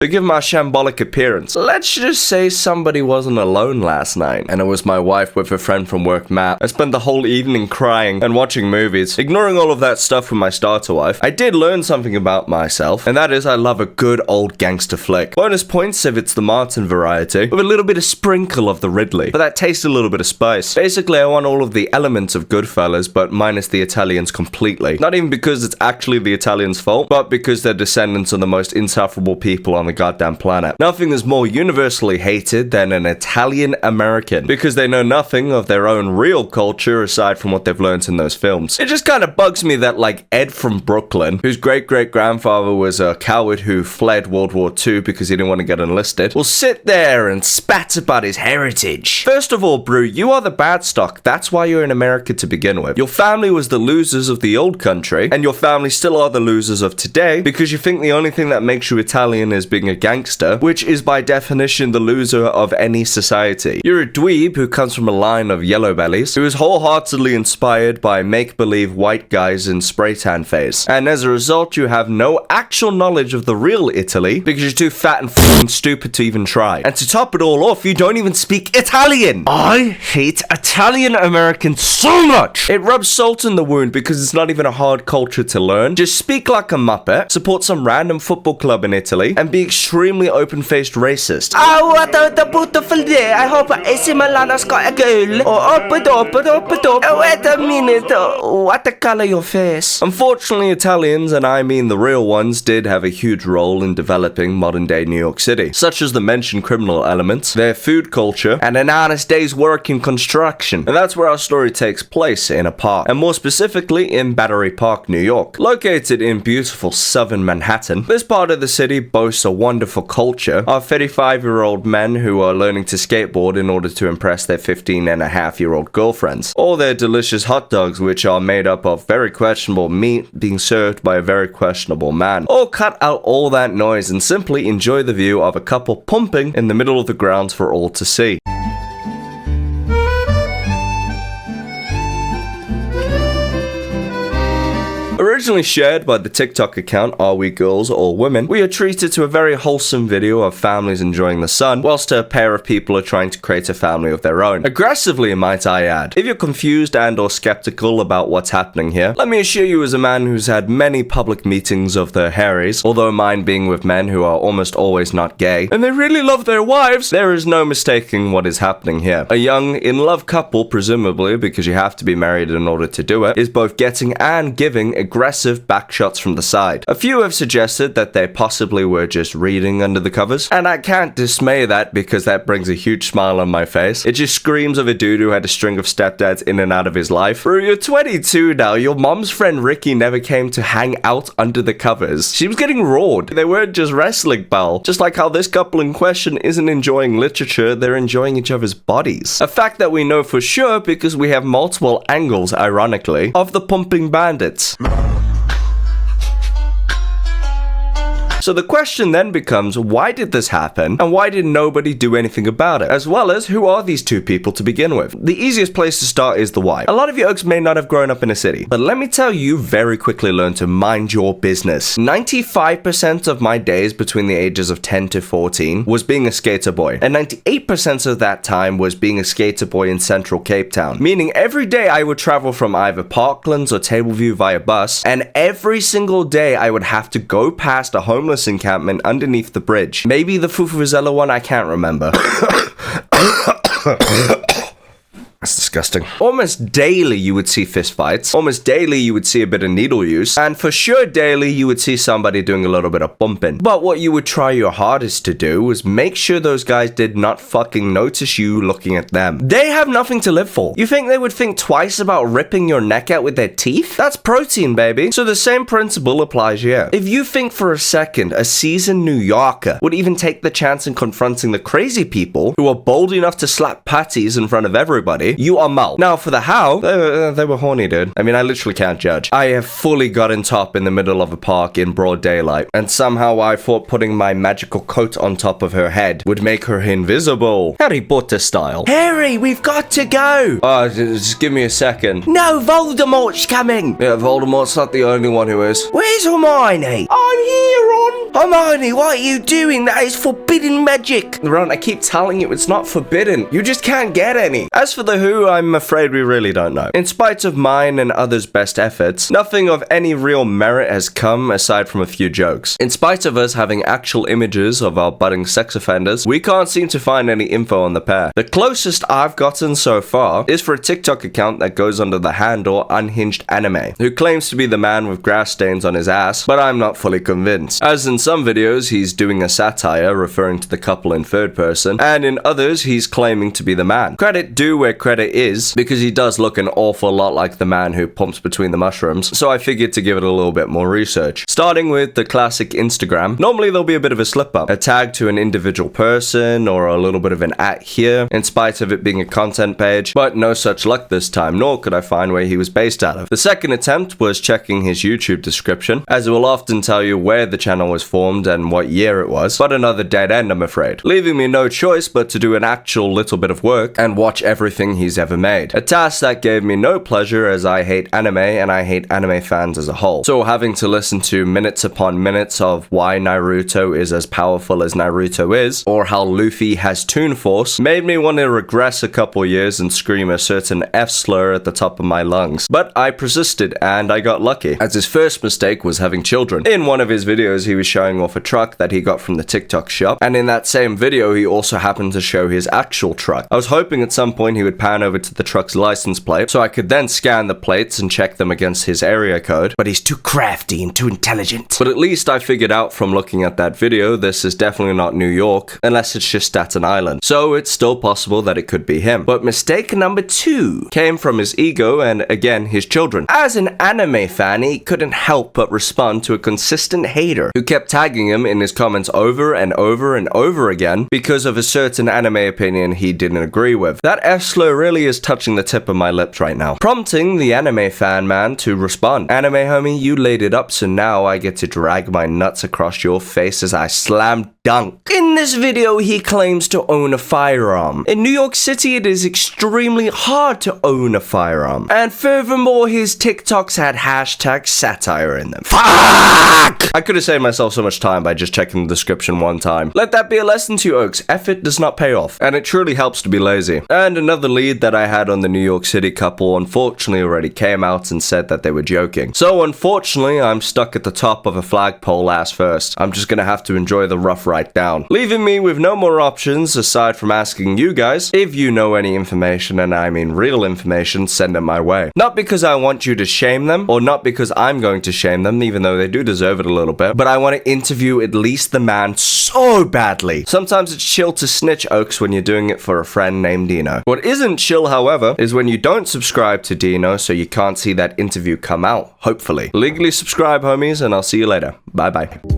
Forgive my shambolic appearance. Let's just say somebody wasn't alone last night, and it was my wife with a friend from work, Matt. I spent the whole evening crying and watching movies. Ignoring all of that stuff with my starter wife, I did learn something about myself, and that is I love a good old gangster flick. Bonus points if it's the Martin variety, with a little bit of sprinkle of the Ridley, but that tastes a little bit of spice. Basically, I want all of the elements of Goodfellas, but minus the Italians completely. Not even because it's actually the Italians' fault, but because they're descendants of the most insufferable people on the goddamn planet. Nothing is more universally hated than an Italian American, because they know nothing of their own real culture aside from what they've learned in those films. It just kind of bugs me that, like, Ed from Brooklyn, whose great-great-grandfather was a coward who fled World War II because he didn't want to get enlisted, will sit there and spat about his heritage. First of all, Brew, you are the bad stock. That's why you're in America to begin with. Your family was the losers of the old country, and your family still are the losers of today, because you think the only thing that makes you Italian is being a gangster, which is by definition the loser of any society. You're a dweeb who comes from a line of yellow bellies, who is wholeheartedly inspired by make-believe white guys in spray tan phase, and as a result you have no actual knowledge of the real Italy because you're too fat and f***ing stupid to even try. And to top it all off, you don't even speak Italian! I hate Italian Americans so much! It rubs salt in the wound because it's not even a hard culture to learn. Just speak like a muppet, support some random football club in Italy, and be extremely open-faced racist. Oh, what a beautiful day. I hope AC Milano's got a goal. Oh, wait a minute. Oh, what the color your face? Unfortunately, Italians, and I mean the real ones, did have a huge role in developing modern-day New York City, such as the mentioned criminal elements, their food culture, and an honest day's work in construction. And that's where our story takes place, in a park, and more specifically in Battery Park, New York. Located in beautiful southern Manhattan, this part of the city boasts a wonderful culture of 35-year-old men who are learning to skateboard in order to impress their 15-and-a-half-year-old girlfriends, or their delicious hot dogs, which are made up of very questionable meat being served by a very questionable man. Or cut out all that noise and simply enjoy the view of a couple pumping in the middle of the grounds for all to see. Originally shared by the TikTok account Are We Girls or Women, we are treated to a very wholesome video of families enjoying the sun, whilst a pair of people are trying to create a family of their own. Aggressively, might I add. If you're confused and or skeptical about what's happening here, let me assure you as a man who's had many public meetings of the Harrys, although mine being with men who are almost always not gay, and they really love their wives, there is no mistaking what is happening here. A young, in-love couple, presumably because you have to be married in order to do it, is both getting and giving aggressive back shots from the side. A few have suggested that they possibly were just reading under the covers, and I can't dismay that because that brings a huge smile on my face. It just screams of a dude who had a string of stepdads in and out of his life. Bro, you're 22 now. Your mom's friend Ricky never came to hang out under the covers. She was getting rawed. They weren't just wrestling, pal. Just like how this couple in question isn't enjoying literature, they're enjoying each other's bodies. A fact that we know for sure because we have multiple angles, ironically, of the pumping bandits. So the question then becomes, why did this happen, and why did nobody do anything about it? As well as, who are these two people to begin with? The easiest place to start is the why. A lot of you oaks may not have grown up in a city, but let me tell you, very quickly learn to mind your business. 95% of my days between the ages of 10 to 14 was being a skater boy, and 98% of that time was being a skater boy in central Cape Town. Meaning every day I would travel from either Parklands or Tableview via bus, and every single day I would have to go past a homeless encampment underneath the bridge. Maybe the Fufuzela one, I can't remember. That's disgusting. Almost daily you would see fistfights. Almost daily you would see a bit of needle use. And for sure daily you would see somebody doing a little bit of bumping. But what you would try your hardest to do was make sure those guys did not fucking notice you looking at them. They have nothing to live for. You think they would think twice about ripping your neck out with their teeth? That's protein, baby. So the same principle applies here. If you think for a second a seasoned New Yorker would even take the chance in confronting the crazy people who are bold enough to slap patties in front of everybody, you are mull. Now for the how, they were horny, dude. I mean, I literally can't judge. I have fully gotten top in the middle of a park in broad daylight, and somehow I thought putting my magical coat on top of her head would make her invisible. Harry Potter style. Harry, we've got to go! Just give me a second. No, Voldemort's coming! Yeah, Voldemort's not the only one who is. Where's Hermione? I'm here, Ron! Hermione, what are you doing? That is forbidden magic. Ron, I keep telling you it's not forbidden. You just can't get any. As for the who, I'm afraid we really don't know. In spite of mine and others' best efforts, nothing of any real merit has come aside from a few jokes. In spite of us having actual images of our budding sex offenders, we can't seem to find any info on the pair. The closest I've gotten so far is for a TikTok account that goes under the handle Unhinged Anime, who claims to be the man with grass stains on his ass, but I'm not fully convinced. As in some videos, he's doing a satire referring to the couple in third person, and in others, he's claiming to be the man. Credit due where credit is, because he does look an awful lot like the man who pumps between the mushrooms, so I figured to give it a little bit more research. Starting with the classic Instagram, normally there'll be a bit of a slip up, a tag to an individual person, or a little bit of an @ here, in spite of it being a content page, but no such luck this time, nor could I find where he was based out of. The second attempt was checking his YouTube description, as it will often tell you where the channel was formed and what year it was, but another dead end, I'm afraid, leaving me no choice but to do an actual little bit of work and watch everything he's ever made. A task that gave me no pleasure, as I hate anime and I hate anime fans as a whole. So having to listen to minutes upon minutes of why Naruto is as powerful as Naruto is, or how Luffy has Toon Force, made me want to regress a couple years and scream a certain F slur at the top of my lungs. But I persisted and I got lucky, as his first mistake was having children. In one of his videos, he was showing off a truck that he got from the TikTok shop, and in that same video, he also happened to show his actual truck. I was hoping at some point he would pan over to the truck's license plate, so I could then scan the plates and check them against his area code, but he's too crafty and too intelligent. But at least I figured out from looking at that video, this is definitely not New York, unless it's just Staten Island. So it's still possible that it could be him. But mistake number 2 came from his ego and, again, his children. As an anime fan, he couldn't help but respond to a consistent hater who kept tagging him in his comments over and over and over again because of a certain anime opinion he didn't agree with. That F slur really is touching the tip of my lips right now, prompting the anime fan man to respond. Anime homie, you laid it up, so now I get to drag my nuts across your face as I slam dunk. In this video, he claims to own a firearm. In New York City, it is extremely hard to own a firearm. And furthermore, his TikToks had hashtag satire in them. Fuck! I could have saved myself so much time by just checking the description one time. Let that be a lesson to you, Oaks. Effort does not pay off, and it truly helps to be lazy. And another lead that I had on the New York City couple unfortunately already came out and said that they were joking. So unfortunately, I'm stuck at the top of a flagpole ass first. I'm just gonna have to enjoy the rough ride down, leaving me with no more options aside from asking you guys if you know any information, and I mean real information, send it my way. Not because I want you to shame them, or not because I'm going to shame them, even though they do deserve it a little bit, but I want to interview at least the man so badly. Sometimes it's chill to snitch, Oaks, when you're doing it for a friend named Dino. What isn't chill, however, is when you don't subscribe to Dino so you can't see that interview come out, hopefully. Legally subscribe, homies, and I'll see you later. Bye bye.